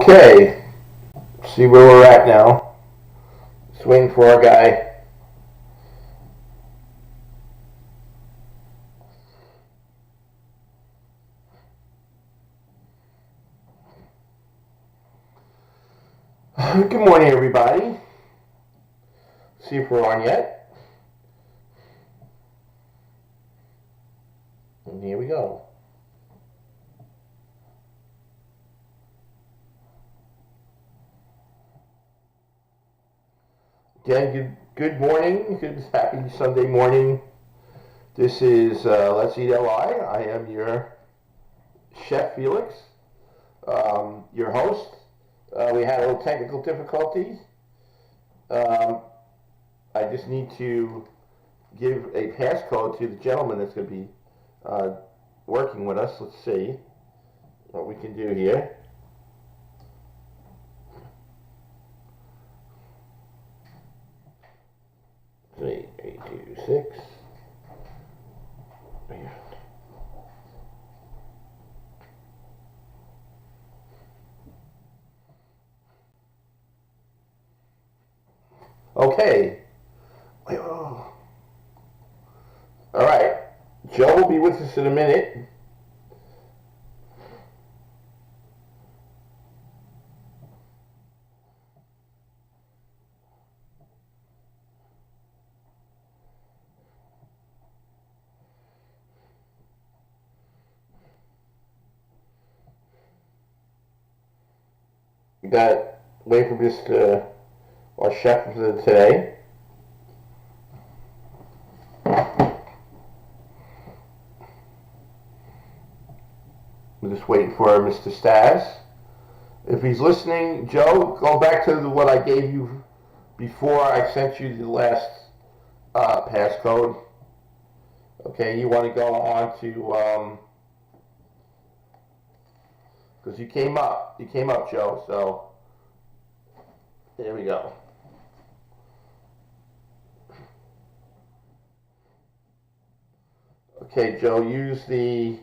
Okay, see where we're at now. Just waiting for our guy. Good morning, everybody. See if we're on yet. And here we go. Again, good morning. Good happy Sunday morning. This is Let's Eat LI. I am your chef, Felix, your host. We had a little technical difficulties. I just need to give a passcode to the gentleman that's going to be working with us. Let's see what we can do here. See, 826. Okay. Oh. All right. Joe will be with us in a minute. We got wait for this our chef for today. We're just waiting for Mr. Stas. If he's listening, Joe, go back to what I gave you before I sent you the last passcode. Okay, you want to go on to because you came up, Joe. So there we go. Okay, Joe, use the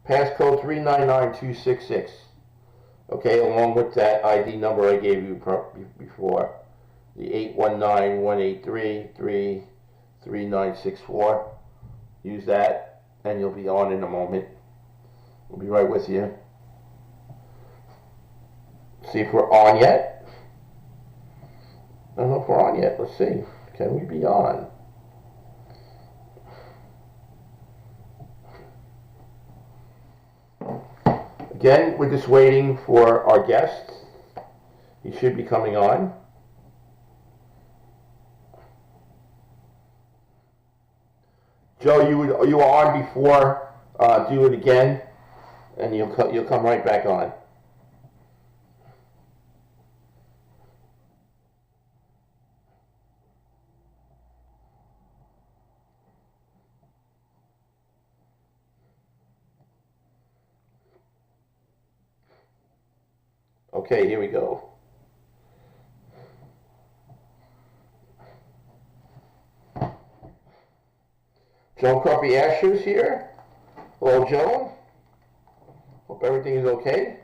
passcode 399266. Okay, along with that ID number I gave you before, the 819-183-33964. Use that, and you'll be on in a moment. We'll be right with you. See if we're on yet. I don't know if we're on yet. Let's see. Can we be on? Again, we're just waiting for our guest. He should be coming on. Joe, you were on before. Do it again, and you'll come right back on. Okay, here we go. Joe Cruppy Asher's here. Hello, Joe. Hope everything is okay.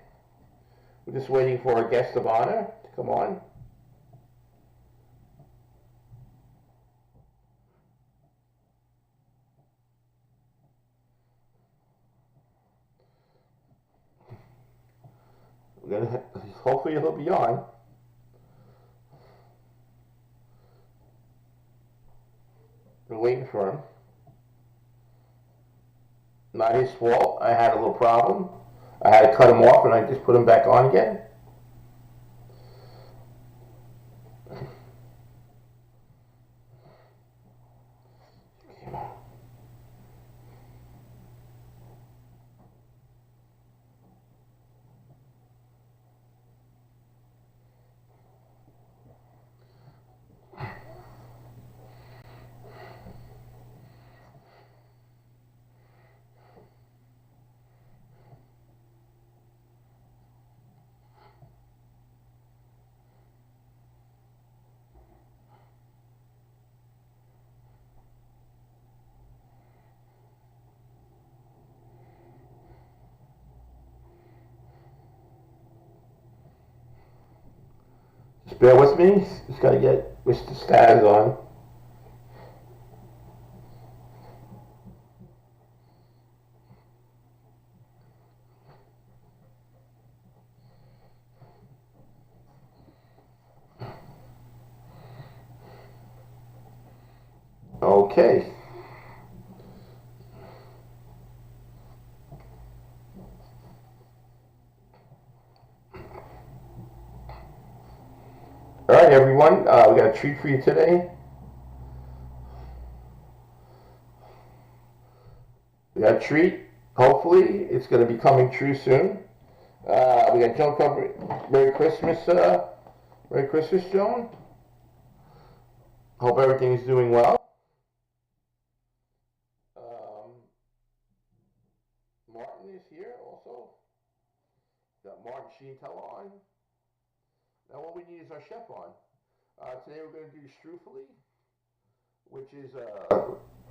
We're just waiting for our guest of honor to come on. Hopefully he'll be on. We're waiting for him. Not his fault. I had a little problem. I had to cut him off and I just put him back on again. Just bear with me. Just got to get Mr. Staz on. Okay. All right, everyone. We got a treat for you today. We got a treat. Hopefully, it's going to be coming true soon. We got Joan cover. Merry Christmas. Merry Christmas, Joan. Hope everything is doing well. Martin is here also. Got Martin Sheentel on. Now what we need is our chef on. Today we're going to do strufoli, which is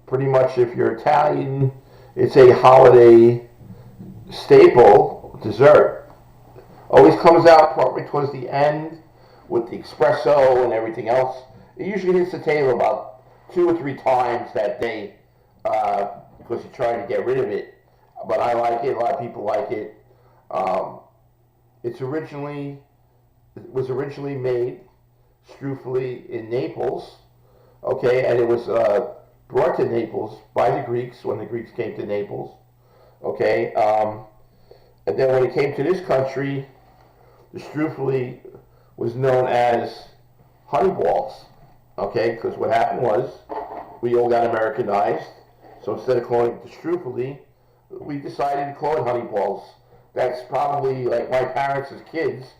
pretty much, if you're Italian, it's a holiday staple dessert. Always comes out probably towards the end with the espresso and everything else. It usually hits the table about 2 or 3 times that day because you're trying to get rid of it. But I like it. A lot of people like it. It was originally made strufoli in Naples, okay, and it was brought to Naples by the Greeks when the Greeks came to Naples, okay, and then when it came to this country, the strufoli was known as honey balls, okay, because what happened was we all got Americanized, so instead of calling it the strufoli, we decided to call it honey balls. That's probably like my parents as kids,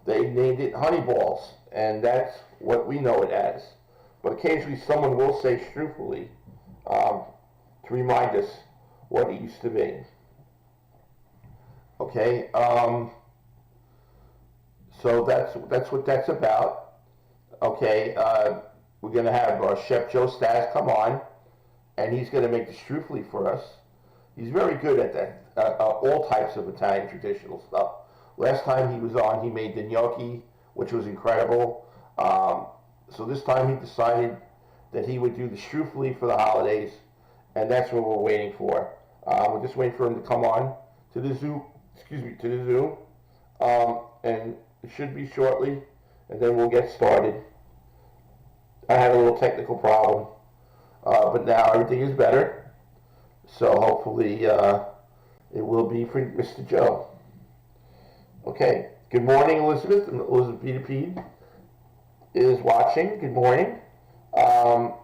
they named it honey balls, and that's what we know it as. But occasionally someone will say strufoli to remind us what it used to be. Okay, so that's what that's about. Okay, we're going to have Chef Joe Staz come on, and he's going to make the strufoli for us. He's very good at that, all types of Italian traditional stuff. Last time he was on, he made the gnocchi, which was incredible. So this time he decided that he would do the strufoli for the holidays, and that's what we're waiting for. We're just waiting for him to come on to the Zoom, and it should be shortly, and then we'll get started. I had a little technical problem, but now everything is better, so hopefully it will be for Mr. Joe. Okay, good morning, Elizabeth. Elizabeth Peter is watching. Good morning. All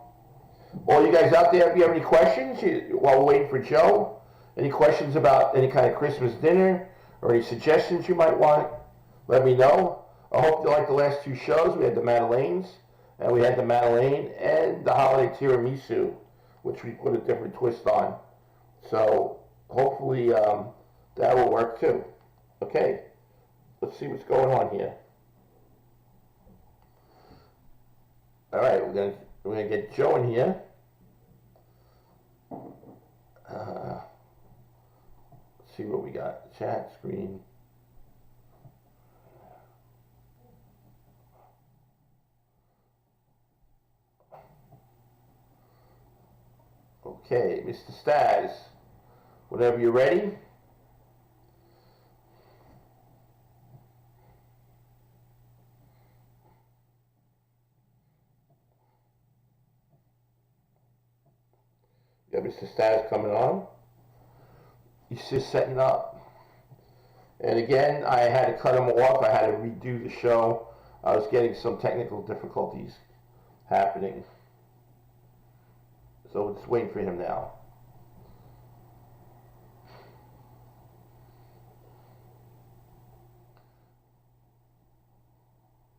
you guys out there, if you have any questions while we're waiting for Joe, any questions about any kind of Christmas dinner or any suggestions you might want, let me know. I hope you like the last 2 shows. We had the Madeleines, and we had the Madeleine and the holiday tiramisu, which we put a different twist on. So hopefully that will work too. Okay. Let's see what's going on here. All right, we're gonna get Joe in here. Let's see what we got. Chat screen. Okay, Mr. Staz, whenever you're ready. Got Mr. Staz coming on. He's just setting up. And again, I had to cut him off. I had to redo the show. I was getting some technical difficulties happening. So we're just waiting for him now.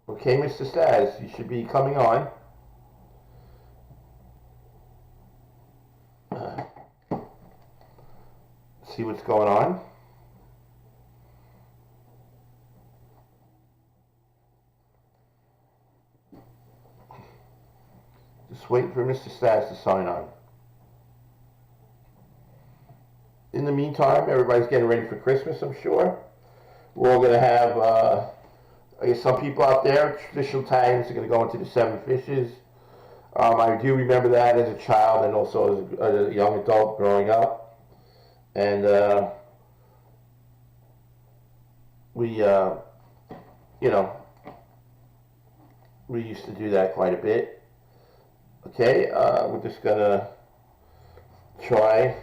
Okay, Mr. Staz, you should be coming on. See what's going on. Just waiting for Mr. Staz to sign on. In the meantime, everybody's getting ready for Christmas, I'm sure. We're all going to have I guess some people out there, traditional Italians, are going to go into the seven fishes. I do remember that as a child and also as a young adult growing up. And we, you know, we used to do that quite a bit. Okay, we're just going to try.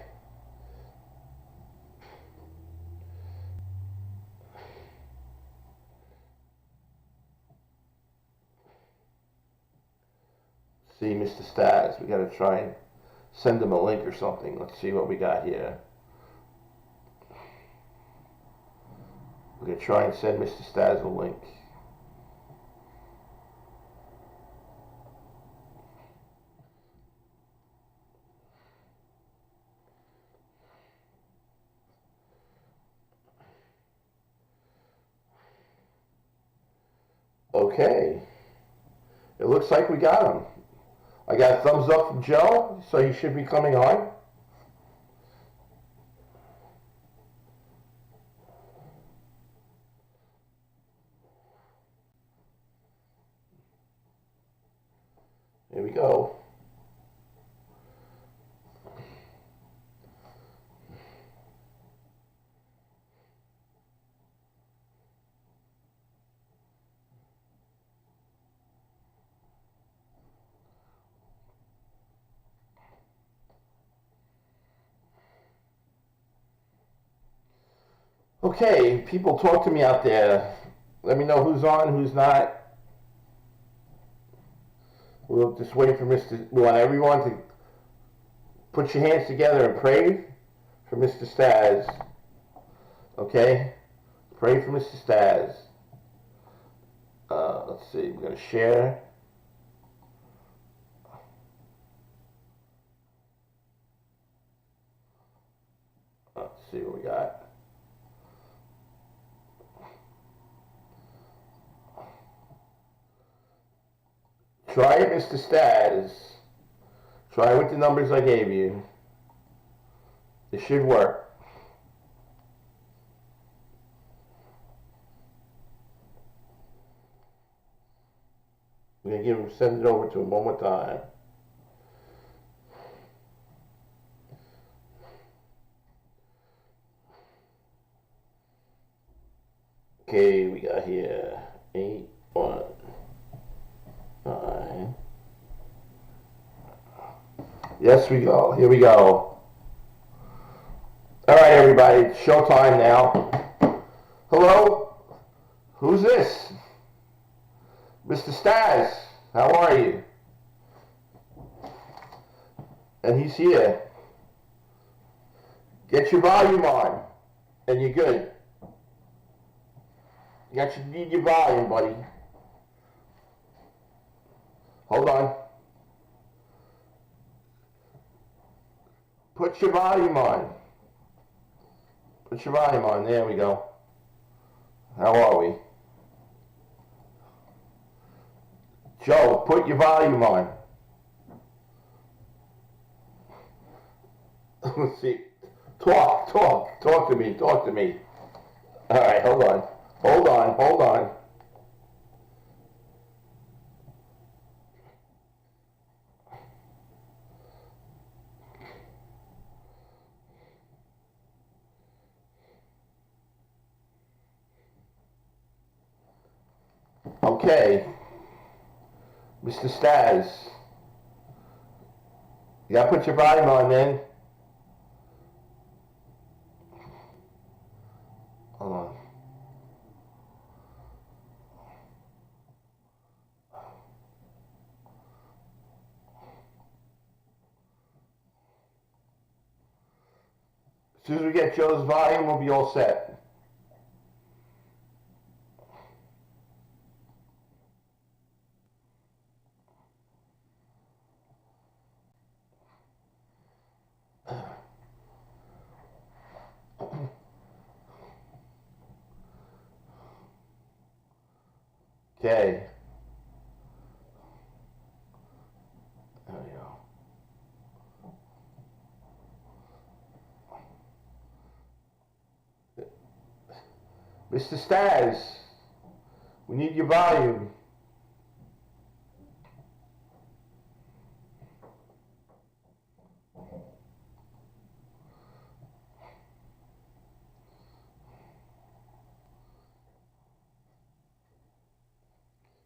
See Mr. Stas. We got to try and send him a link or something. Let's see what we got here. We're going to try and send Mr. Stas a link. Okay. It looks like we got him. I got a thumbs up from Joe, so he should be coming on. Here we go. Okay, people talk to me out there. Let me know who's on, who's not. We'll just wait for Mr. We want everyone to put your hands together and pray for Mr. Stas. Okay? Pray for Mr. Stas. Let's see, we're going to share. Let's see what we got. Try it, Mr. Stas. Try it with the numbers I gave you. It should work. We're going to give him, send it over to him one more time. Okay, we got here 8, 1, 9. Yes, we go. Here we go. All right, everybody. It's showtime now. Hello? Who's this? Mr. Stas. How are you? And he's here. Get your volume on, and you're good. You need your volume, buddy. Hold on. Put your volume on. Put your volume on. There we go. How are we? Joe, put your volume on. Let's see. Talk to me. All right, hold on. Okay. Mr. Stas. You gotta put your volume on, man. Hold on. As soon as we get Joe's volume, we'll be all set. Okay. There we go. Mr. Stas, We need your volume.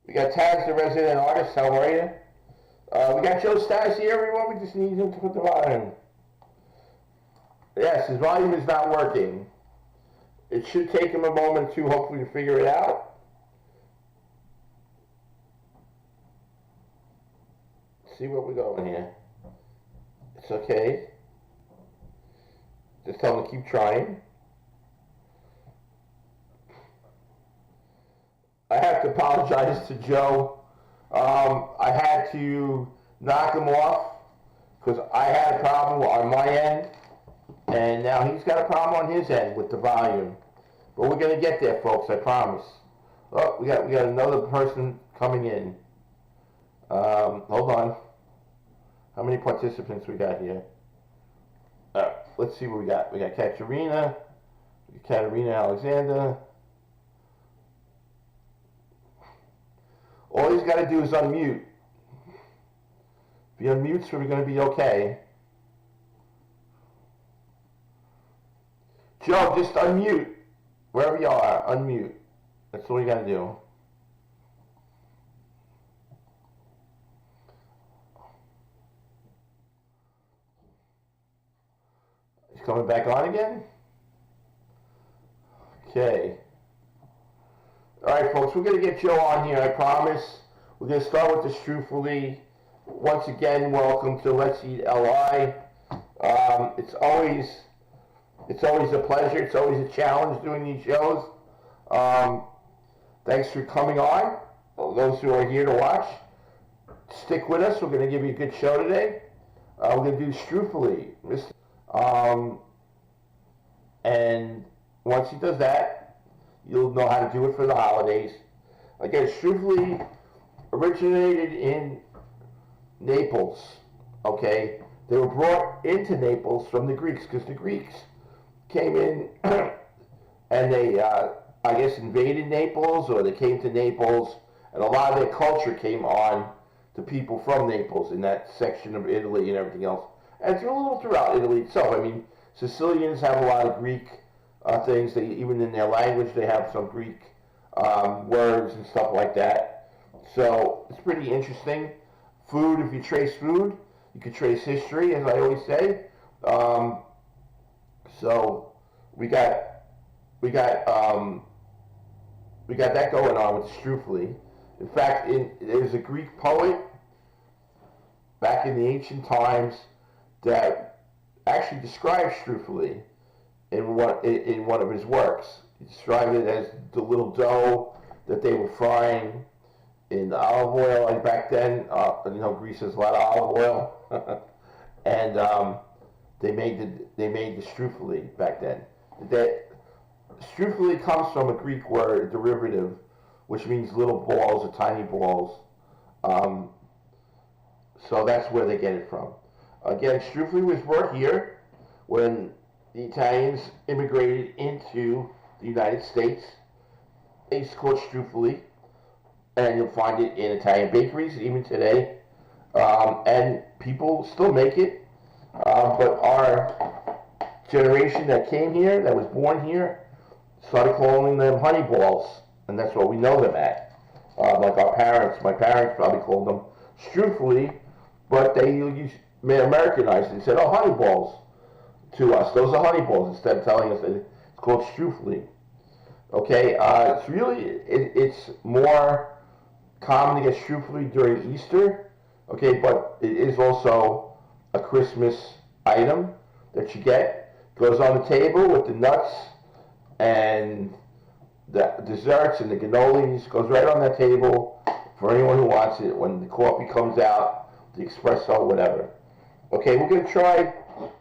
We got Taz, the resident artist. How are you? We got Joe Stas here, everyone. We just need him to put the volume. Yes, his volume is not working. It should take him a moment to hopefully figure it out. Let's see where we're going here. It's okay. Just tell him to keep trying. I have to apologize to Joe. I had to knock him off because I had a problem on my end, and now he's got a problem on his end with the volume. But we're gonna get there, folks. I promise. Oh, we got another person coming in. Hold on. How many participants we got here? Let's see what we got. We got Katerina Alexander. All he's got to do is unmute. If he unmutes, we're going to be okay. Joe, just unmute. Wherever you are, unmute. That's all you got to do. He's coming back on again? Okay. Alright, folks, we're going to get Joe on here, I promise. We're going to start with this truthfully. Once again, welcome to Let's Eat LI. It's always a pleasure. It's always a challenge doing these shows. Thanks for coming on. Those who are here to watch, stick with us. We're going to give you a good show today. We're going to do this truthfully. And once he does that, you'll know how to do it for the holidays. Again, truthfully originated in Naples, okay? They were brought into Naples from the Greeks because the Greeks came in and they, I guess, invaded Naples, or they came to Naples, and a lot of their culture came on to people from Naples in that section of Italy and everything else. And it's a little throughout Italy itself. I mean, Sicilians have a lot of Greek things. They, even in their language, they have some Greek words and stuff like that. So it's pretty interesting. Food, if you trace food, you can trace history, as I always say. So we got that going on with Strufoli. In fact, there's a Greek poet back in the ancient times that actually describes Strufoli in one of his works. He described it as the little dough that they were frying in olive oil, like back then. Greece has a lot of olive oil, and they made the Strufoli back then. Strufoli comes from a Greek word, a derivative, which means little balls or tiny balls. So that's where they get it from. Again, Strufoli was brought here when the Italians immigrated into the United States. It's called Strufoli, and you'll find it in Italian bakeries even today. And people still make it, but our generation that came here, that was born here, started calling them honey balls, and that's what we know them at. Like my parents probably called them Strufoli, but they Americanized it and said, "Oh, honey balls," to us. Those are honey balls, instead of telling us that it's called Strufoli. Okay, it's more common to get Strufoli during Easter. Okay, but it is also a Christmas item that you get. Goes on the table with the nuts and the desserts and the cannolis. Goes right on that table for anyone who wants it when the coffee comes out, the espresso, whatever. Okay, we're going to try,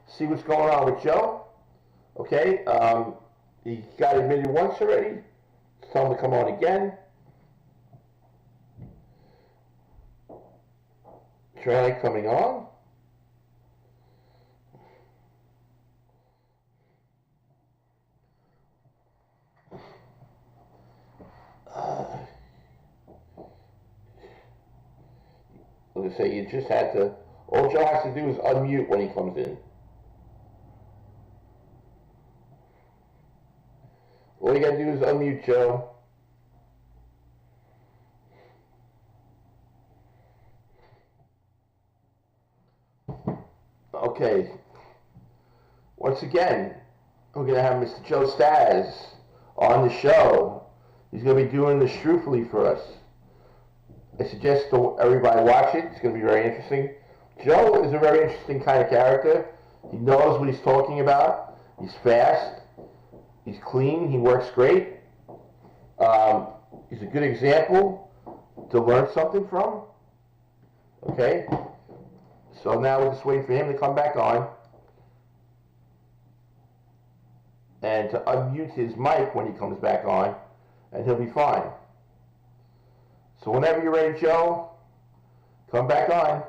see what's going on with Joe. Okay, he got admitted once already. Let's tell him to come on again. Try coming on. to say you just had to. All Joe has to do is unmute when he comes in. All you gotta do is unmute, Joe. Okay. Once again, we're gonna have Mr. Joe Staz on the show. He's gonna be doing this truthfully for us. I suggest everybody watch it. It's gonna be very interesting. Joe is a very interesting kind of character. He knows what he's talking about. He's fast. He's clean. He works great. He's a good example to learn something from. Okay? So now we're just waiting for him to come back on and to unmute his mic when he comes back on, and he'll be fine. So whenever you're ready, Joe, come back on.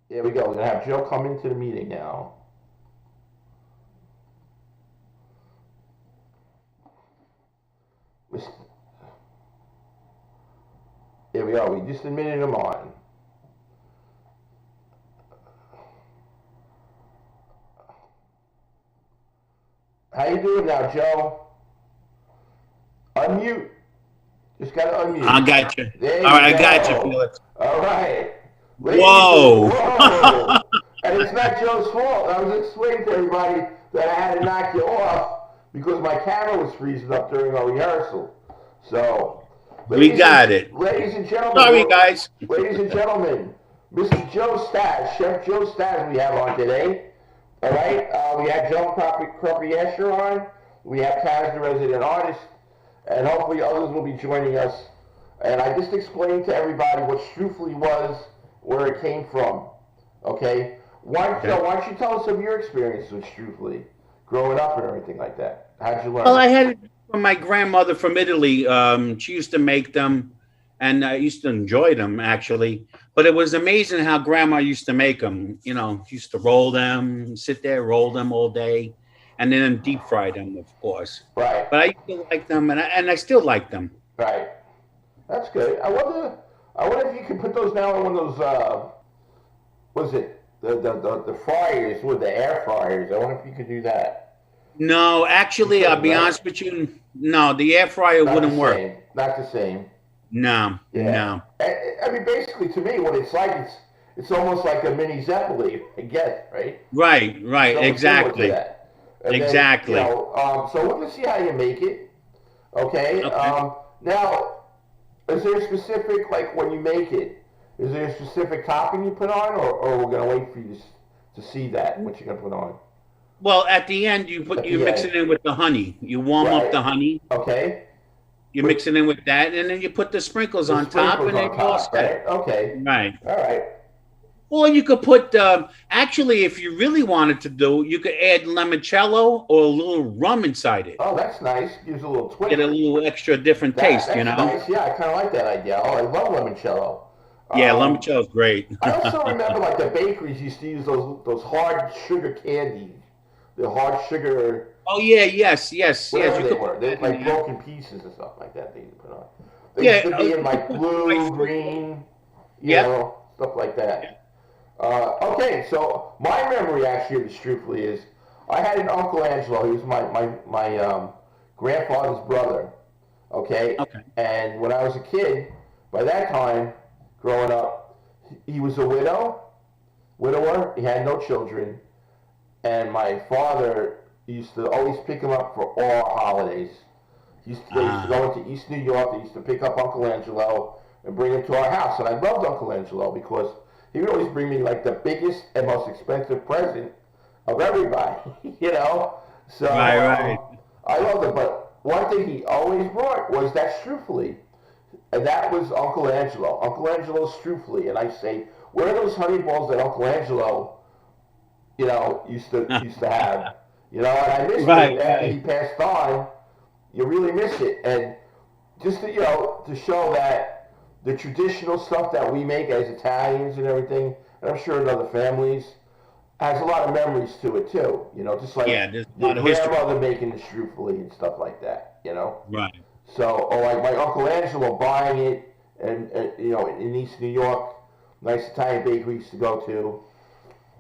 There we go. We're going to have Joe come into the meeting now. There we go. We just admitted him on. How you doing now, Joe? Unmute. Just got to unmute. I got you. There All right, you I got you, Felix. All right. Whoa. Whoa. And it's not Joe's fault. I was explaining to everybody that I had to knock you off because my camera was freezing up during our rehearsal. So, we got it. Ladies and gentlemen. Sorry, guys. Ladies and gentlemen, Mr. Joe Staz, Chef Joe Staz we have on today. All right? We have Joe Kropiesher on. We have Taz, the resident artist. And hopefully others will be joining us. And I just explained to everybody what Truthfully was, where it came from. Okay? Why don't you tell us of your experience with Truthfully, growing up and everything like that? How'd you learn? Well, I had it from my grandmother from Italy. She used to make them, and I used to enjoy them, actually. But it was amazing how Grandma used to make them. You know, she used to roll them, sit there, roll them all day, and then deep fry them, of course. Right. But I used to like them, and I still like them. Right. That's good. I wonder if you could put those now in one of those, what is it? The fryers with the air fryers. I wonder if you could do that. No, actually, I'll be honest with you. No, the air fryer wouldn't work. Not the same. No, no. I mean, basically, to me, what it's like, it's almost like a mini Zeppelin, I guess, right? Right, exactly. Exactly. Then, so we're going to see how you make it. Okay? Now, is there a specific, like when you make it, is there a specific topping you put on, or we're going to wait for you to see that, what you're going to put on? Well, at the end, you mix it in with the honey. You warm up the honey. Okay. You mix it in with that, and then you put the sprinkles on top, and then you all set. Okay. Right. All right. Or you could put, actually, if you really wanted to do, you could add limoncello or a little rum inside it. Oh, that's nice. Gives a little twist. Get a little extra different taste, that's you know? Nice. Yeah, I kind of like that idea. Oh, I love limoncello. Yeah, limoncello is great. I also remember, like, the bakeries used to use those hard sugar candies. The hard sugar. Oh, yeah, yes. Whatever they were. They're like broken pieces and stuff like that they used to put on. They used to be in, like, blue, green, you know, stuff like that. Okay, so my memory actually of this truthfully is I had an Uncle Angelo. He was my grandfather's brother. Okay? And when I was a kid, by that time, growing up, he was a widower. He had no children. And my father used to always pick him up for all holidays. They used to go into East New York. They used to pick up Uncle Angelo and bring him to our house. And I loved Uncle Angelo because he would always bring me like the biggest and most expensive present of everybody, you know? So right. I loved it. But one thing he always brought was that Truthfully. And that was Uncle Angelo. Uncle Angelo's Truthfully. And I say, where are those honey balls that Uncle Angelo, you know, used to have? You know, and I missed it after he passed on. You really miss it. And just to, you know, to show that the traditional stuff that we make as Italians and everything, and I'm sure in other families, has a lot of memories to it too. You know, just like there's a your lot of history. grandmother making the Truthfully and stuff like that, you know? Right. So, or like my Uncle Angelo buying it, and you know, in East New York, nice Italian bakery we used to go to,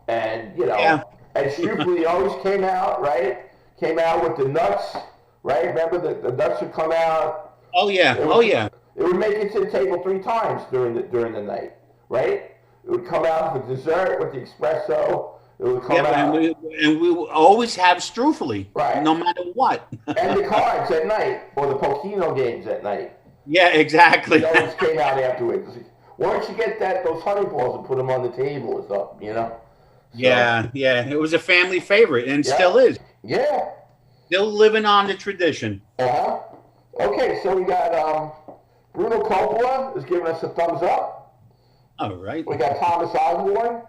and you Yeah. know, and Strupoli always came out, right? Came out with the nuts, right? Remember the nuts would come out. Oh yeah. It Oh would, yeah. it would make it to the table 3 times during the night, right? It would come out with dessert with the espresso. It would come Yep. out, And we will always have Strufoli, right? no matter what. And the cards at night, or the Pochino games at night. Yeah, exactly. It always came out afterwards. Why don't you get those honey balls and put them on the table or something, you know? So, Yeah. It was a family favorite, and yeah, still is. yeah. Still living on the tradition. Uh-huh. Okay, so we got Bruno Coppola is giving us a thumbs up. All right. We got Thomas Osborne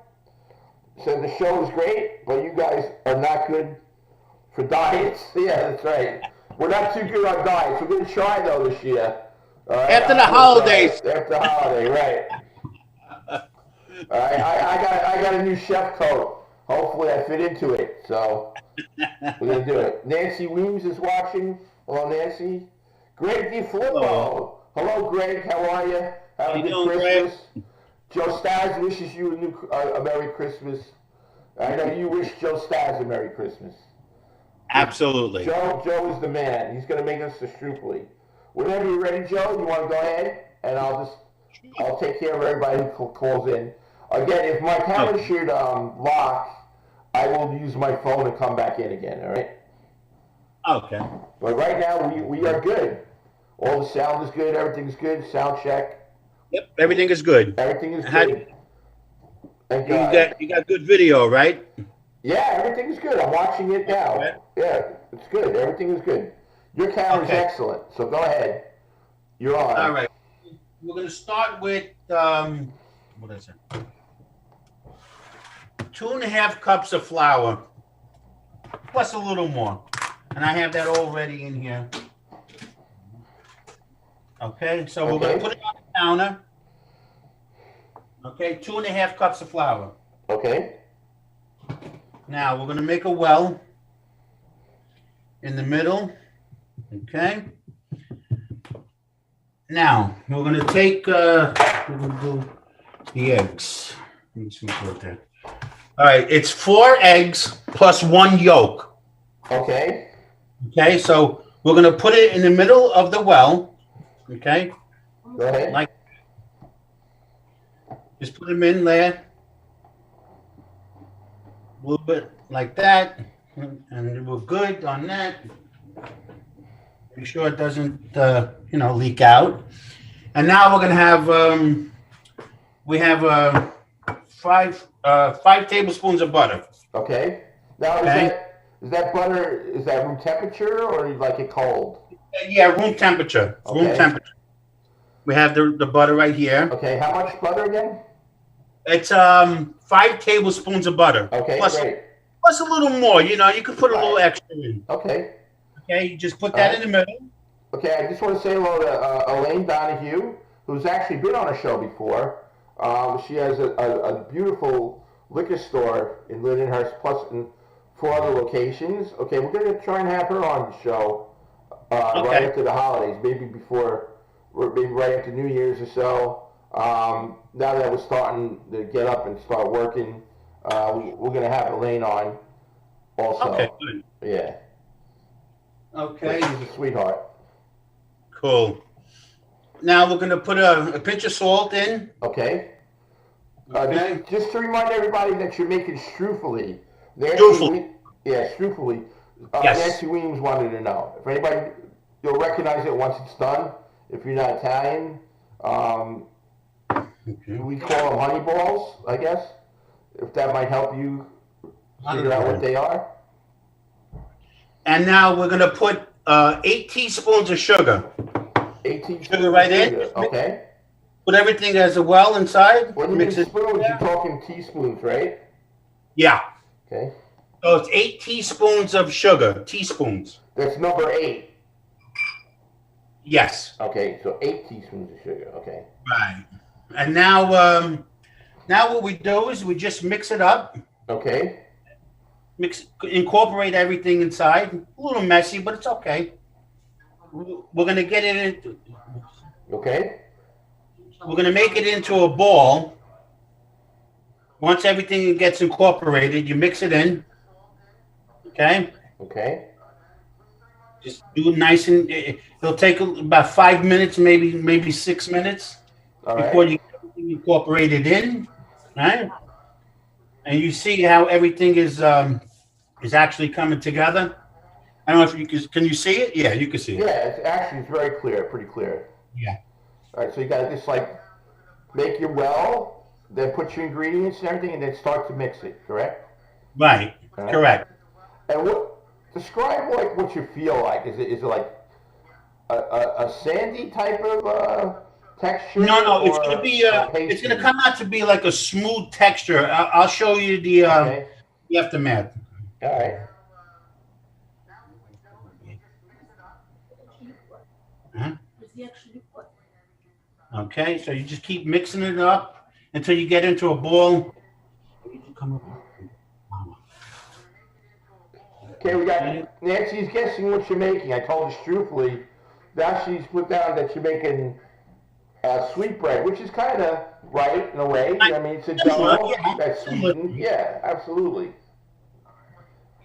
said the show is great, but you guys are not good for diets. Yeah, that's right. We're not too good on diets. We're going to try though this year. All right? After the holidays. After the holiday, right? All right, I got a new chef coat. Hopefully I fit into it. So we're gonna do it. Nancy Weems is watching. Hello, Nancy. Greg DiFilippo. Hello, Greg. How are you? Have a good Christmas. Joe Staz wishes you a Merry Christmas. I know you wish Joe Staz a Merry Christmas. Absolutely. Joe is the man. He's gonna make us the Strupoli. Whenever you're ready, Joe, you want to go ahead, and I'll take care of everybody who calls in. Again, if my camera should lock, I will use my phone and come back in again. All right. Okay. But right now we are good. All the sound is good. Everything's good. Sound check. Yep. Everything is good. Everything is good. Thank God. You got good video, right? Yeah, everything's good. I'm watching it now. Okay. Yeah, it's good. Everything is good. Your camera's excellent. So go ahead. You're on. All right. We're going to start with, what is it? 2.5 cups of flour, plus a little more. And I have that all ready in here. Okay, so we're going to put it on the counter. Okay, 2.5 cups of flour. Okay. Now we're going to make a well in the middle. Okay. Now we're going to take we're going to do the eggs. Let me see what's there. All right, it's 4 eggs plus 1 yolk. Okay. Okay, so we're going to put it in the middle of the well. Okay. Go ahead. Like, just put them in there. A little bit like that, and we're good on that. Make sure it doesn't, leak out. And now we're gonna have we have 5 tablespoons of butter. Okay. Now is that butter? Is that room temperature or you like it cold? Yeah, room temperature. Okay. Room temperature. We have the butter right here. Okay. How much butter again? It's 5 tablespoons of butter. Okay. Great. Plus a little more. You could put a little extra in. Okay. Okay. You just put that in the middle. Okay. I just want to say hello to Elaine Donahue, who's actually been on a show before. She has a beautiful liquor store in Lindenhurst, plus in 4 other locations. Okay, we're going to try and have her on the show right after the holidays, maybe right after New Year's or so. Now that we're starting to get up and start working, we're going to have Elaine on also. Okay, good. Yeah. Okay. But she's a sweetheart. Cool. Now we're going to put a pinch of salt in. Okay. Okay. Just to remind everybody that you're making Strufoli. Strufoli. Yeah, Strufoli. Yes. Nancy Weems wanted to know. If anybody, you'll recognize it once it's done. If you're not Italian, we call them honey balls, I guess. If that might help you figure out what they are. And now we're going to put 8 teaspoons of sugar. 8 teaspoons sugar right in. Okay. Put everything as a well inside. When you mean spoons, you're talking teaspoons, right? Yeah. Okay. So it's 8 teaspoons of sugar. Teaspoons. That's number 8. Yes. Okay, so 8 teaspoons of sugar. Okay. Right. And now what we do is we just mix it up. we're gonna get it in. Okay. We're gonna make it into a ball. Once everything gets incorporated, you mix it in. Okay. Okay. Just do it nice and it'll take about 5 minutes, maybe 6 minutes All before right. you get everything incorporated in, right? And you see how everything is actually coming together. I don't know if you can you see it? Yeah, you can see Yeah, it. it's very clear, pretty clear. Yeah. All right, so you got to just like make your well, then put your ingredients and everything, and then start to mix it. Correct? Right. All right. Correct. And describe like what you feel like. Is it like a sandy type of texture No, it's or gonna be a it's gonna pasty? come out to be like a smooth texture. I'll show you Okay. the aftermath. All right. Uh-huh. Okay, so you just keep mixing it up until you get into a ball. Okay, we got Nancy's guessing what you're making. I told her truthfully. Now she's put down that you're making sweetbread, which is kind of right in a way. I mean, it's a dough Yeah. that's sweetened. Yeah, absolutely.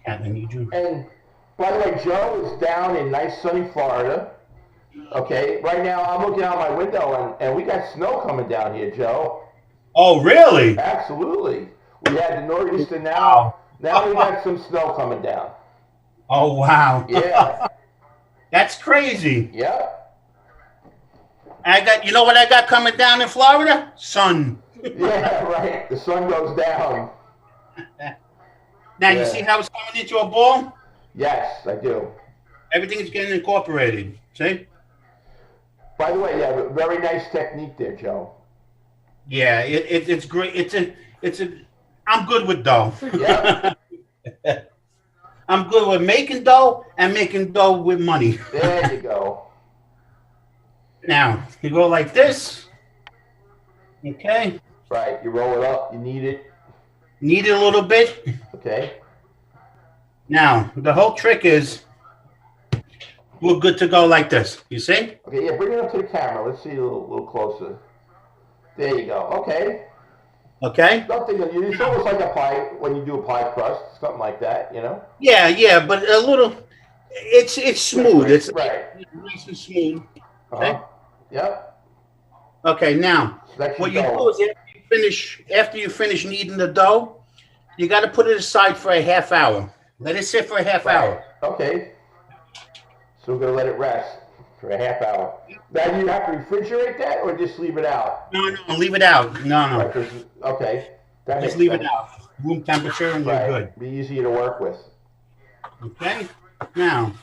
Yeah, then you do. And by the way, Joe is down in nice sunny Florida. Okay, right now I'm looking out my window and we got snow coming down here, Joe. Oh, really? Absolutely. We had the nor'easter Wow. now we got some snow coming down. Oh, wow. Yeah. That's crazy. Yep. You know what I got coming down in Florida? Sun. Yeah, right. The sun goes down. Now, you Yeah. see how it's coming into a ball? Yes, I do. Everything's getting incorporated. See? By the way, yeah, very nice technique there, Joe. Yeah, it's great. I'm good with dough. Yeah. I'm good with making dough and making dough with money. There you go. Now, you go like this. Okay. Right, you roll it up, you knead it. Knead it a little bit. Okay. Now, the whole trick is we're good to go like this. You see? Okay, yeah, bring it up to the camera. Let's see a little closer. There you go. Okay. Okay? Nothing. It's almost like a pie when you do a pie crust, something like that, you know? Yeah, but a little. It's smooth. Right, It's right. nice and smooth. Uh-huh. Yep. Okay, now So that's what your you dough. do is after you finish kneading the dough, you got to put it aside for a half hour. Let it sit for a half hour. Okay. So we're going to let it rest for a half hour. Now, do you have to refrigerate that or just leave it out? No, leave it out. No. Right, okay. That Just makes leave sense. it out. Room temperature and Right. you're good. Be easier to work with. Okay? Now,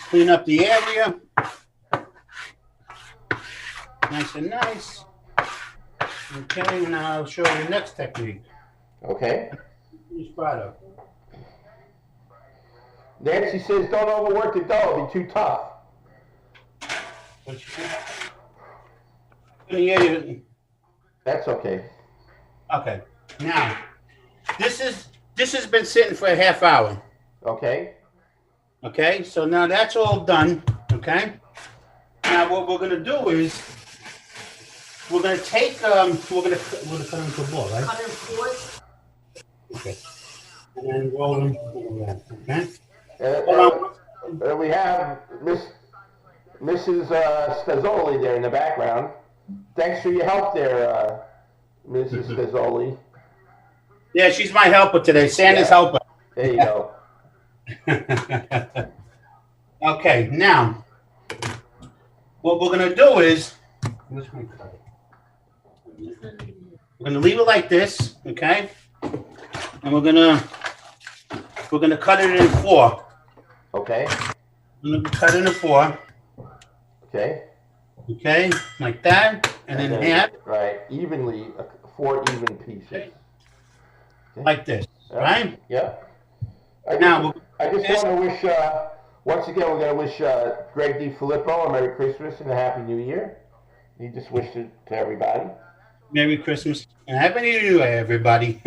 clean up the area. Nice and nice. Okay, now I'll show you the next technique. Okay. Finished product. Nancy says don't overwork the dough. It'll be too tough. Yeah. That's okay. Okay. Now, this has been sitting for a half hour. Okay. Okay, so now that's all done. Okay. Now what we're gonna do is we're gonna take we're gonna cut them into a ball, right? Cut in fours. Okay. And then roll them. Okay. We have Mrs. Stazzoli there in the background. Thanks for your help there, Mrs. Stazzoli. Yeah, she's my helper today. Santa's Yeah. helper. There you go. Okay, now what we're gonna do is we're gonna leave it like this, okay? And we're gonna cut it in four. Okay. We're gonna cut it in four, Okay. okay, like that, and then half, Right. Evenly, 4 even pieces. like this, right? Yep. Now, I just want to wish, once again, we're going to wish Greg DiFilippo a Merry Christmas and a Happy New Year. He just wished it to everybody. Merry Christmas and Happy New Year, everybody.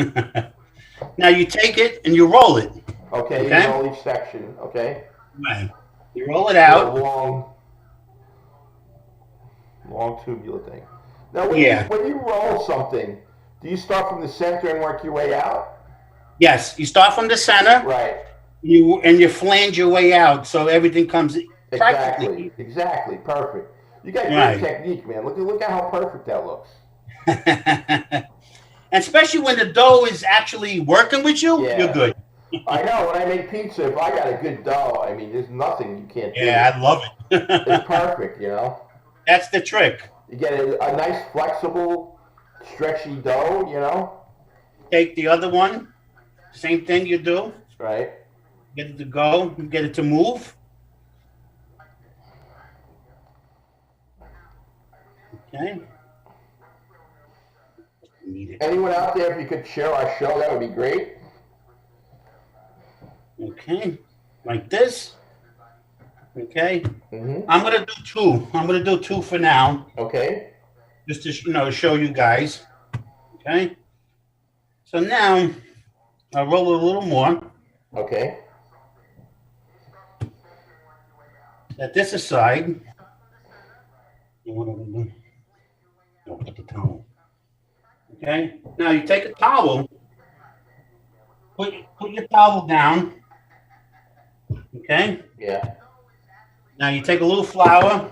Now you take it and you roll it. Okay, Okay. you roll each section, okay? Right. You roll it A out. long tubular thing. Now, Yeah. when you roll something, do you start from the center and work your way out? Yes. You start from the center. Right. You flange your way out, so everything comes practically Exactly. even. Exactly. Perfect. You got great Right. technique, man. Look at how perfect that looks. And especially when the dough is actually working with you, you're Yeah. good. I know when I make pizza, if I got a good dough, I mean, there's nothing you can't do. Yeah, I love It's it. perfect, you know. That's the trick. You get a nice, flexible, stretchy dough, you know. Take the other one, same thing you do. Right. Get it to go, get it to move. Okay. Need it. Anyone out there, if you could share our show, that would be great. Okay. Like this. Okay. Mm-hmm. I'm gonna do two. I'm gonna do two for now, Okay. just to show you guys. Okay. So now I'll roll it a little more. Okay. Set this aside. And what am I doing? Don't put the towel. Okay. Now you take a towel. Put your towel down. Okay. Yeah. Now you take a little flour.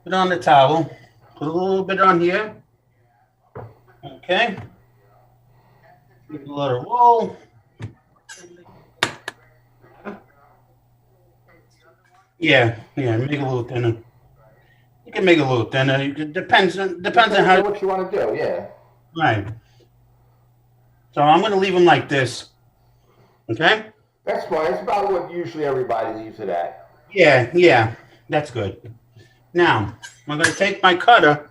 Put it on the towel. Put a little bit on here. Okay. Give it a little roll. Yeah, make it a little thinner. You can make it a little thinner. Depends on how. What you want to do, yeah. Right. So I'm going to leave them like this. Okay. That's fine. It's about what usually everybody leaves it at. Yeah, that's good. Now I'm going to take my cutter.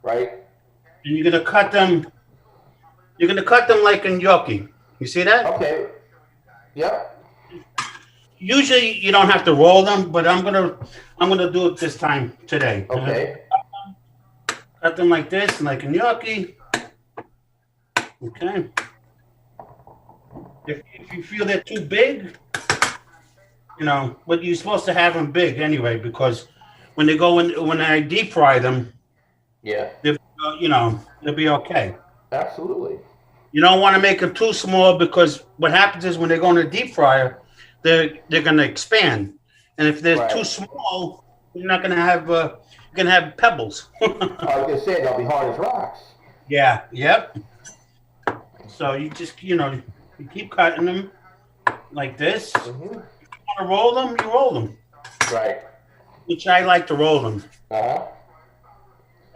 Right. And you're going to cut them. You're going to cut them like a gnocchi. You see that? Okay. Yep. Usually you don't have to roll them, but I'm gonna do it this time today. Okay. Cut them like this, like a gnocchi. Okay. If you feel they're too big, but you're supposed to have them big anyway, because when I deep fry them, yeah, they'll be okay. Absolutely. You don't want to make them too small, because what happens is when they go in the deep fryer, they're going to expand, and if they're too small, you're not going to have you're going to have pebbles. I was going to say they'll be hard as rocks. Yeah. Yep. So you just you keep cutting them like this. Mm-hmm. If you want to roll them, you roll them. Right. Which I like to roll them. Uh-huh.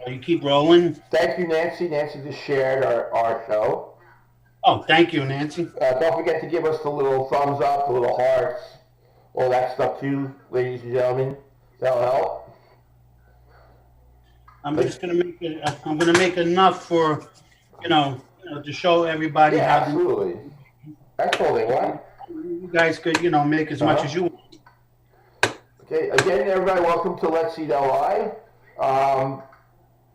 So you keep rolling. Thank you, Nancy. Nancy just shared our show. Oh, thank you, Nancy. Don't forget to give us the little thumbs up, the little hearts, all that stuff too, ladies and gentlemen. That'll help. I'm just gonna make it. I'm gonna make enough for, to show everybody how. Absolutely. That's all they want. You guys could, make as much as you want. Okay. Again, everybody, welcome to Let's Eat LI.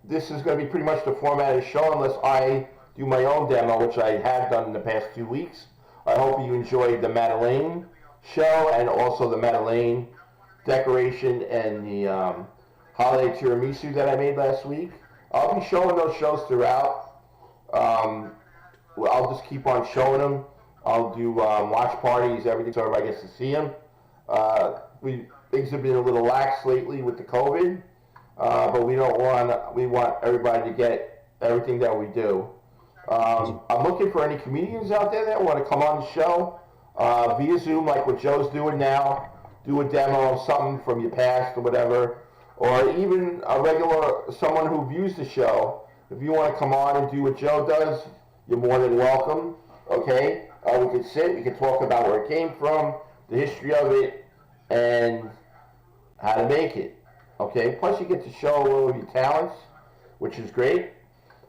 This is going to be pretty much the format of the show, unless I do my own demo, which I have done in the past 2 weeks. I hope you enjoyed the Madeleine show and also the Madeleine decoration and the holiday tiramisu that I made last week. I'll be showing those shows throughout. I'll just keep on showing them. I'll do watch parties, everything, so everybody gets to see them. Things have been a little lax lately with the COVID, but we want everybody to get everything that we do. I'm looking for any comedians out there that want to come on the show via Zoom, like what Joe's doing now. Do a demo of something from your past or whatever, or even someone who views the show. If you want to come on and do what Joe does, you're more than welcome. Okay, we can sit, we can talk about where it came from, the history of it, and how to make it. Okay, plus you get to show a little of your talents, which is great.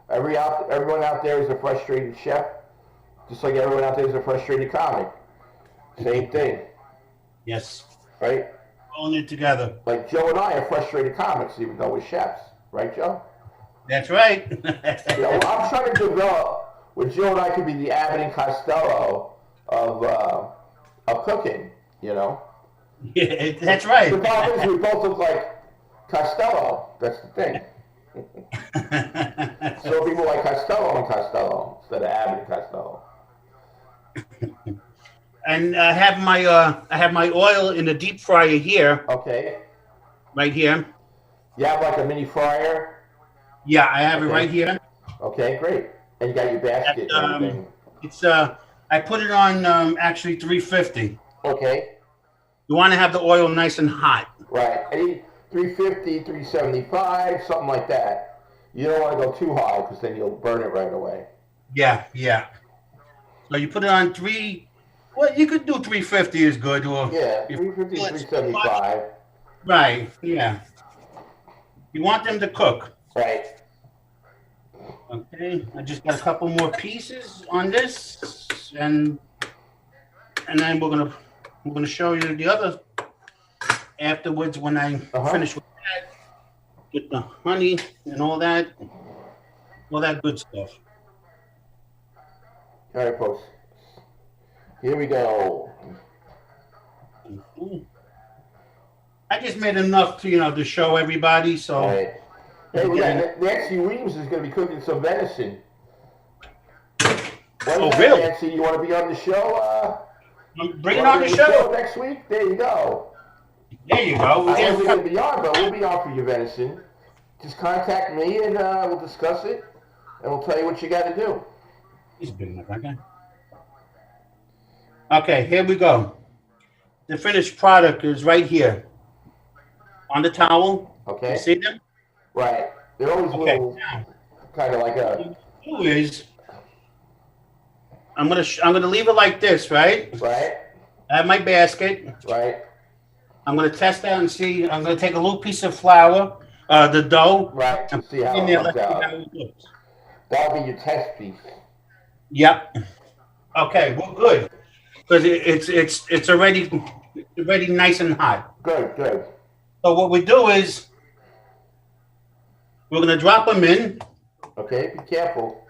Everyone out there is a frustrated chef, just like everyone out there is a frustrated comic. Same thing. Yes. Right? Pulling it together. Like Joe and I are frustrated comics, even though we're chefs. Right, Joe? That's right. I'm trying to develop where Joe and I could be the Abbott and Costello of cooking, Yeah, that's right. The problem is we both look like Costello. That's the thing. So it'll be more like Costello and Costello instead of Abbott and Costello. And I have my oil in the deep fryer here, Okay. right here. You have like a mini fryer. Yeah, I have it Okay. right here. Okay, great. And you got your basket and everything. It's I put it on actually 350. Okay. You want to have the oil nice and hot. Right. 350, 375, something like that. You don't want to go too high because then you'll burn it right away. Yeah, yeah. So you put it on well, you could do 350 is good. Or Yeah, 350, 375. Right, yeah. You want them to cook. Right. Okay, I just got a couple more pieces on this, and then we're gonna show you the other afterwards when I finish with that, get the honey and all that good stuff. All right, folks. Here we go. I just made enough to show everybody. So. All right. Hey, Nancy Weems is going to be cooking some venison. Really? Nancy, you want to be on the show? Bring it on the show next week. There you go. There you go. I wasn't going to be on, but we'll be on for your venison. Just contact me and we'll discuss it, and we'll tell you what you got to do. He's big enough, okay? Okay, here we go. The finished product is right here on the towel. Okay. You see them? Right. They're always little, kind of like a. What you do is, I'm gonna leave it like this, right? Right. I have my basket. Right. I'm gonna test that and see. I'm gonna take a little piece of flour, the dough. Right. To see how it comes out. That'll be your test piece. Yep. Okay. Well, good. Because it's already nice and hot. Good. Good. So what we do is we're gonna drop them in. Okay. Be careful.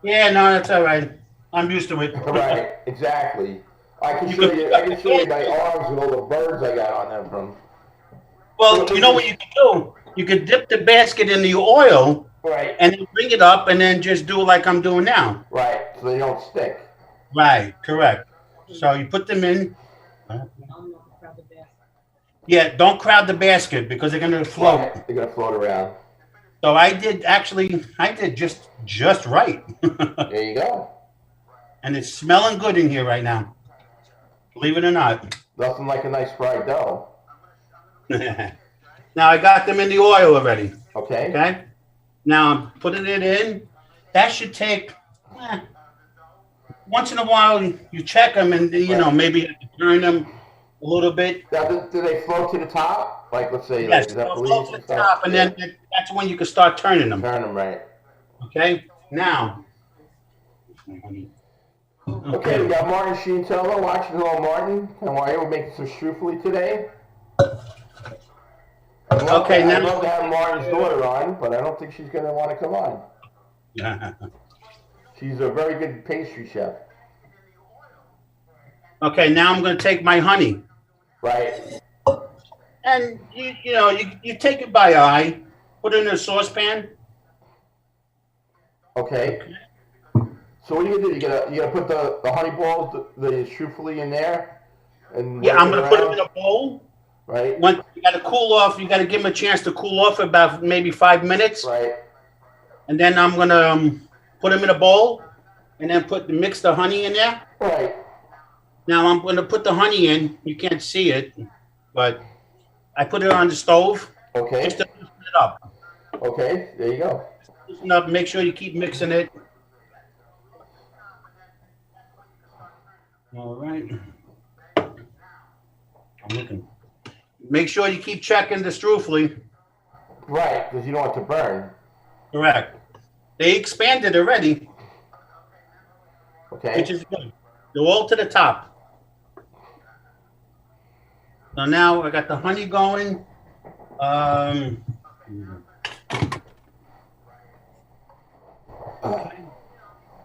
Yeah. No, that's all right. I'm used to it. Right. Exactly. I can show you my arms with all the birds I got on them from. Well, you know what you can do? You can dip the basket in the oil. Right. And then bring it up and then just do like I'm doing now. Right. So they don't stick. Right. Correct. So you put them in. Yeah. Don't crowd the basket because they're going to float. Right. They're going to float around. So I did just right. There you go. And it's smelling good in here right now. Believe it or not. Nothing like a nice fried dough. Now I got them in the oil already. Okay. Okay. Now I'm putting it in. That should take once in a while. You check them and maybe turn them a little bit. Now, do they float to the top? Like, let's say, yes, like, they'll float to the top, and then that's when you can start turning them. Turn them right. Okay. Now. Okay, we got Martin Scientolo watching. Hello, Martin. How are you? We're making some struffoli today. I'd love to have Martin's daughter on, but I don't think she's going to want to come on. Yeah. She's a very good pastry chef. Okay, now I'm going to take my honey. Right. And you take it by eye, put it in a saucepan. Okay. So what are you going to do? You gonna put the honey balls, the struffoli in there? And yeah, I'm going to put them in a bowl. Right. You got to cool off. You got to give them a chance to cool off for about maybe 5 minutes. Right. And then I'm going to put them in a bowl and then mix the honey in there. Right. Now I'm going to put the honey in. You can't see it, but I put it on the stove. Okay. Just to loosen it up. Okay, there you go. Loosen up. Make sure you keep mixing it. All right. I'm looking. Make sure you keep checking the struffoli. Right, because you don't want it to burn. Correct. They expanded already. Okay. Which is good. They're all to the top. So now I got the honey going.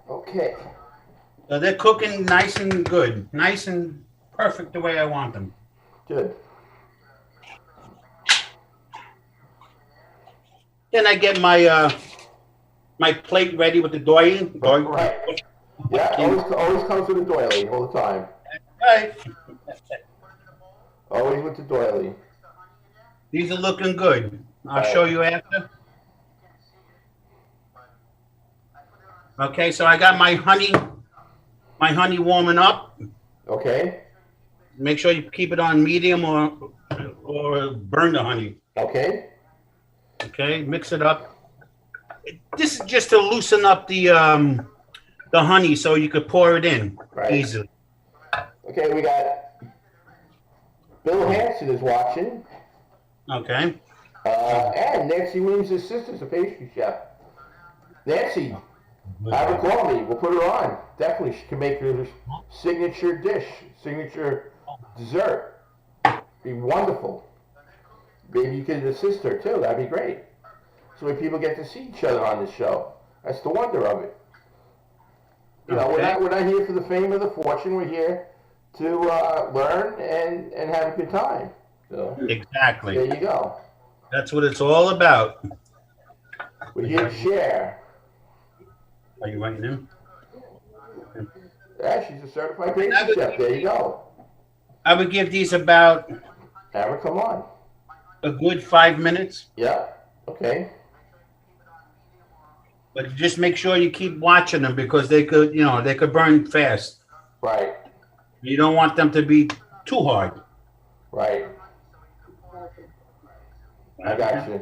Okay. So they're cooking nice and good. Nice and perfect the way I want them. Good. Then I get my my plate ready with the doily. Right. Yeah, always comes with a doily all the time. Right. Always with the doily. These are looking good. I'll Right. show you after. Okay, so I got my honey warming up. Okay. Make sure you keep it on medium or burn the honey. Okay. Okay, mix it up. This is just to loosen up the honey so you could pour it in easily. Okay, we got Bill Hansen is watching. Okay. And Nancy Williams' sister's a pastry chef. Nancy, have her call me. We'll put her on. Definitely, she can make her signature dish, signature dessert. Be wonderful. Maybe you could assist her too. That'd be great. So when people get to see each other on the show, that's the wonder of it. You know, we're not here for the fame or the fortune. We're here to learn and have a good time. So, exactly. There you go. That's what it's all about. We're here to share. Are you writing in? Yeah, she's a certified pastry chef. There you go. I would give these about Have her come on. a good 5 minutes. Yeah. Okay. But just make sure you keep watching them because they could, they could burn fast. Right. You don't want them to be too hard. Right. I got you.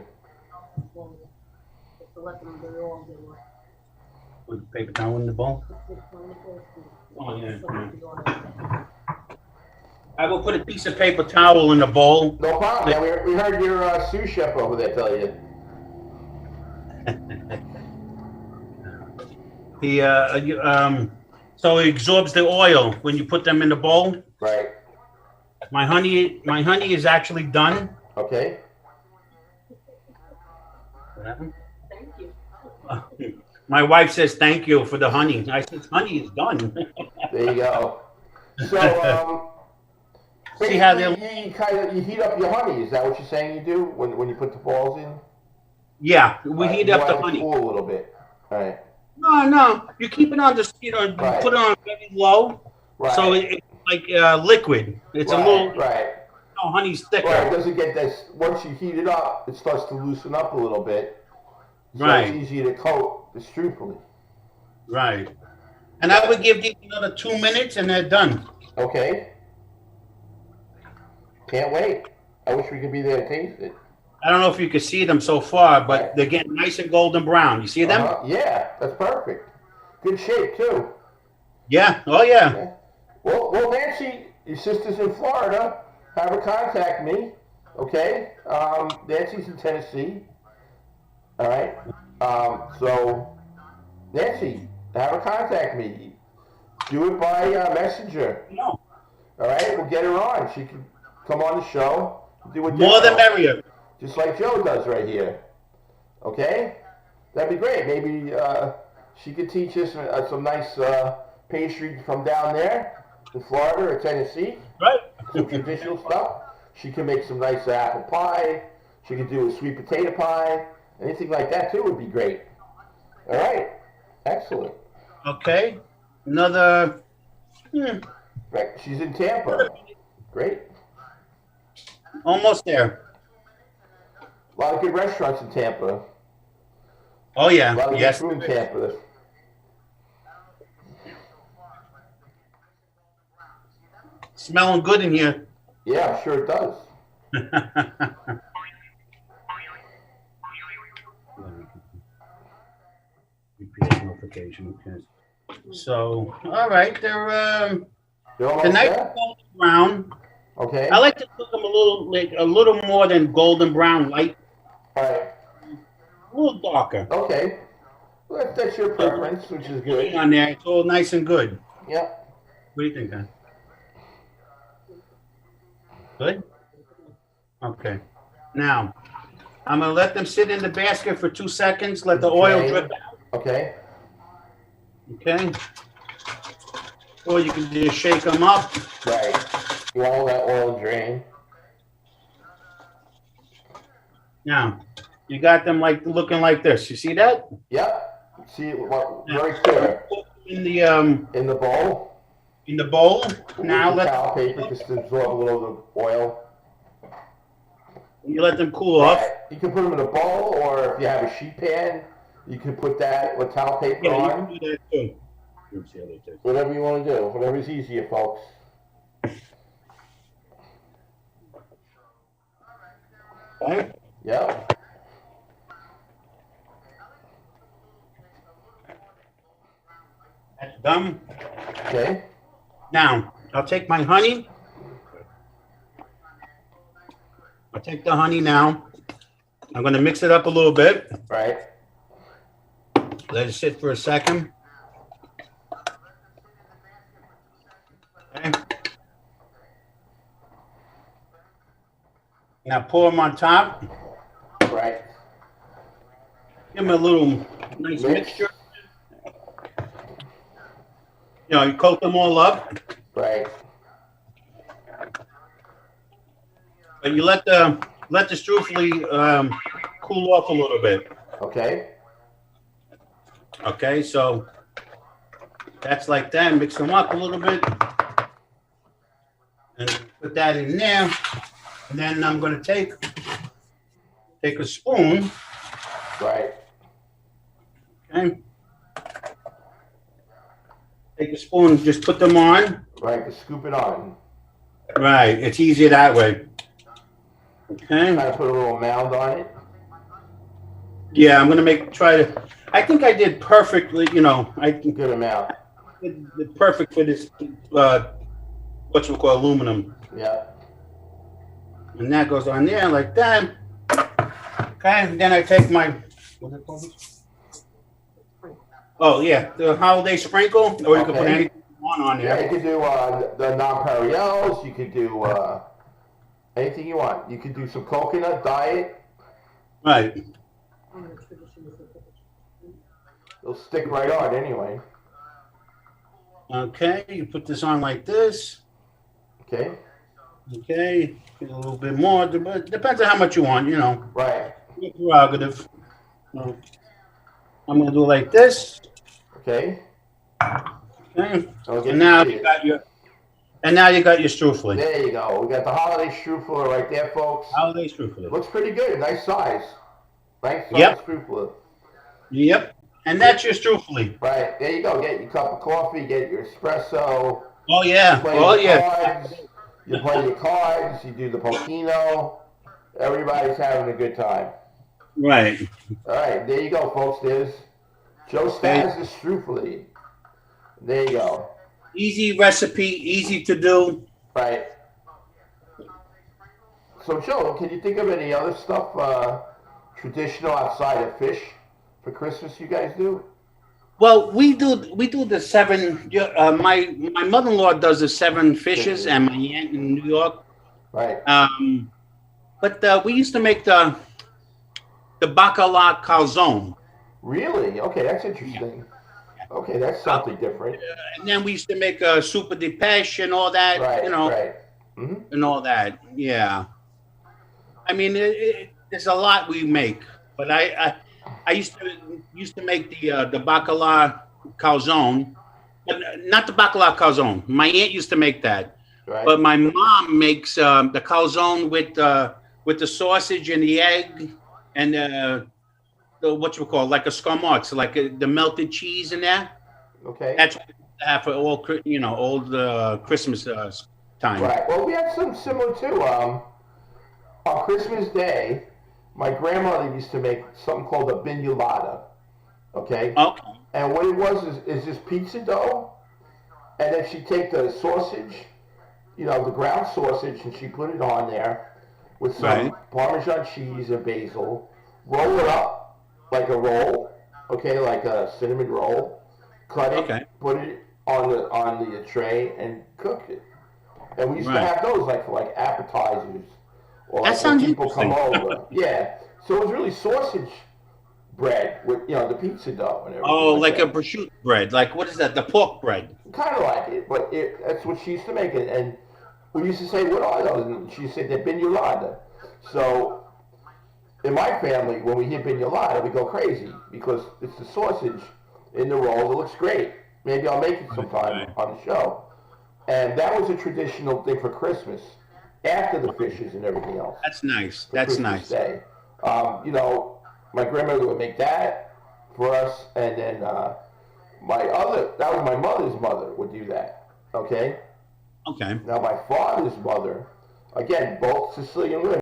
With the paper towel in the bowl? Oh, yeah. I will put a piece of paper towel in the bowl. No problem. Yeah, we heard your sous chef over there tell you. So it absorbs the oil when you put them in the bowl. Right. My honey is actually done. Okay. What happened? Thank you. My wife says thank you for the honey. I said honey is done. There you go. So See how you heat up your honey. Is that what you're saying you do when you put the balls in? Yeah, we heat up the honey. Cool a little bit. All right. No. You keep it on just you put it on very low, so it's like liquid. It's a little honey's thicker. Right. It doesn't get this. Once you heat it up, it starts to loosen up a little bit. So it's easier to coat the strupoli. Right. And I would give these another 2 minutes, and they're done. Okay. Can't wait. I wish we could be there to taste it. I don't know if you can see them so far, but they're getting nice and golden brown. You see them? Yeah, that's perfect. Good shape, too. Yeah. Oh, yeah. Well, Nancy, your sister's in Florida. Have her contact me. Okay? Nancy's in Tennessee. All right? So, Nancy, have her contact me. Do it by messenger. No. All right? We'll get her on. She can come on the show. Do a More the merrier. Just like Joe does right here. Okay? That'd be great. Maybe she could teach us some nice pastry from down there in Florida or Tennessee. Right. Some traditional stuff. She can make some nice apple pie. She could do a sweet potato pie. Anything like that, too, would be great. All right. Excellent. Okay. Another... Right. She's in Tampa. Great. Almost there. A lot of good restaurants in Tampa. Oh, yeah. A lot of good food in Tampa. Smelling good in here. Yeah, I'm sure it does. Notification. So, all right, they're the nice golden brown. Okay. I like to cook them a little more than golden brown, light. All right. A little darker. Okay. Well, that's your preference, which is good. On there, it's all nice and good. Yep. What do you think, Dan? Good? Okay. Now, I'm going to let them sit in the basket for 2 seconds, let the oil drip out. Okay. Okay? Or you can just shake them up. Right. You want all that oil drain? Now, you got them like looking like this. You see that? Yep. See, Now, very clear. put in the In the bowl, bowl. with Now the let towel paper just to absorb a little of the oil. you let them cool Right. off. You can put them in a bowl, or if you have a sheet pan, you can put that with towel paper Yeah, you on. can do that too. Let's see how they taste. Whatever you want to do. Whatever's easier, folks. Okay. Yep. That's done. Okay. Now, I'll take my honey. I'll take the honey now. I'm going to mix it up a little bit. Right. Let it sit for a second. Okay. Now pour them on top. Right. Give them a little nice mixture. You know, you coat them all up. Right. But you let the streufel cool off a little bit. Okay. Okay, so that's like that. Mix them up a little bit, and put that in there. And then I'm going to take a spoon. Right. Okay. Take a spoon. Just put them on. Right. Just scoop it on. Right. It's easier that way. Okay. Kind of put a little mound on it. Yeah, I'm gonna try to. I think I did perfectly. You know, I Good amount. did perfect for this. What you call aluminum, Yeah. and that goes on there like that. Okay. And then I take my. What's it called? Oh yeah, the holiday sprinkle, or you can put Okay. anything you want on Yeah, there. you could do the nonpareils. You could do anything you want. You could do some coconut diet. Right. It'll stick right on anyway. Okay, you put this on like this. Okay. Okay, get a little bit more. Depends on how much you want, you know. Right. Your prerogative. So, I'm gonna do it like this. Okay. Okay. I'll get And now to you it. got your. And now you got your strufel. There you go. We got the holiday strufel right there, folks. Holiday strufel. Looks pretty good. Nice size. Nice size Yep. strufel. Yep. And that's your strufel. Right. There you go. Get your cup of coffee. Get your espresso. Oh yeah. Play Oh your yeah. cards. You play your cards. You do the pochino. Everybody's having a good time. Right. All right. There you go, folks. There's Joe Stas' strufel. There you go. Easy recipe, easy to do. Right. So, Joe, can you think of any other stuff traditional outside of fish for Christmas you guys do? Well, we do the seven. My mother-in-law does the seven fishes, and my aunt in New York. Right. But we used to make the bacala calzone, Really? Okay, that's interesting. Okay, that's something different. and then we used to make a soup de pêche and all that. Right. You know, Right. Mm-hmm. and all that. Yeah. I mean, there's a lot we make, but I used to make the bacala calzone, but not the bacala calzone. My aunt used to make that, Right. but my mom makes the calzone with the sausage and the egg and the what you call like a scamorza, like the melted cheese in there. Okay. That's what we have for old Christmas time. Right. Well, we had something similar too. On Christmas Day, my grandmother used to make something called a bignolata. Okay. Okay. And what it was is this pizza dough, and then she'd take the sausage, the ground sausage, and she put it on there with some Right. Parmesan cheese and basil, roll it up like a roll, okay, like a cinnamon roll, cut it, Okay. put it on the tray, and cook it. And we used to Right. have those for like appetizers, or That like when sounds people come interesting. over. Yeah. So it was really sausage bread with the pizza dough and everything. Oh, like a that. prosciutto bread. Like what is that? The pork bread. Kind of like it, but that's what she used to make it. And we used to say, "What are those?" And she said, "They're bignolata." So in my family, when we hear pignolata, we go crazy because it's the sausage in the rolls. It looks great. Maybe I'll make it sometime on the show. And that was a traditional thing for Christmas, after the fishes and everything else. That's nice. For That's Christmas nice. Day. You know, my grandmother would make that for us, and then that was my mother's mother would do that. Okay? Okay. Now my father's mother, again, both Sicilian women,